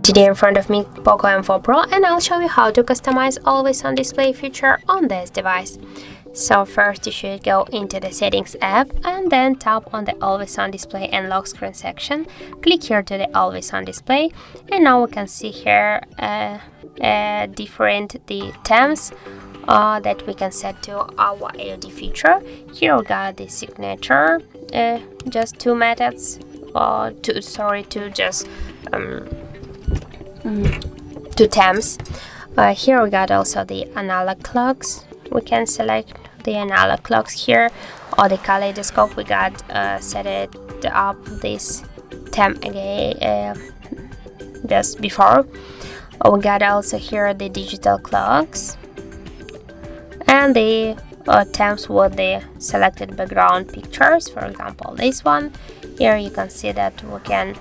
Today in front of me Poco M4 Pro, and I'll show you how to customize always on display feature on this device. So first you should go into the settings app and then tap on the always on display and lock screen section. Click here to the always on display, and now we can see here different themes that we can set to our AOD feature. Here we got the signature, just two methods, two themes. Here we got also the analog clocks. We can select the analog clocks here, or the kaleidoscope. We got set it up this theme again just before. We got also here the digital clocks and the themes with the selected background pictures. For example, this one here, you can see that we can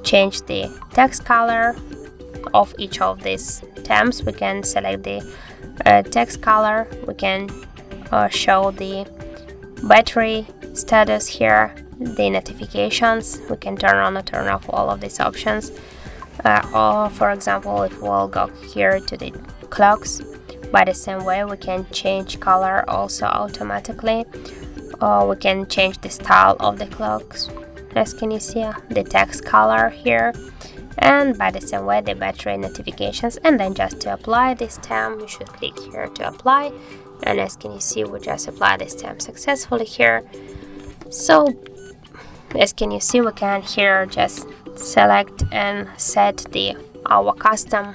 change the text color of each of these themes. We can select the text color. We can show the battery status here, the notifications. We can turn on or turn off all of these options. Or for example, if we'll go here to the clocks, by the same way we can change color also automatically. We can change the style of the clocks, as can you see the text color here, and by the same way the battery notifications. And then just to apply this theme, you should click here to apply, and as can you see, we just apply this theme successfully here. So as can you see, we can here just select and set our custom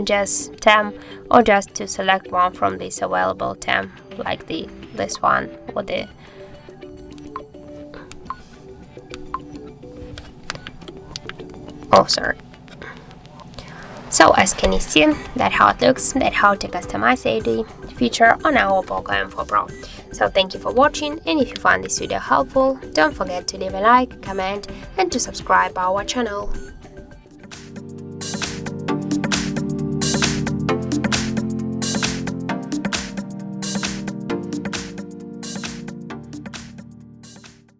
just theme, or just to select one from this available theme, like this one, or the So as can you see, that's how it looks, that's how to customize AOD feature on our Poco M4 Pro. So thank you for watching, and if you found this video helpful, don't forget to leave a like, comment and to subscribe our channel.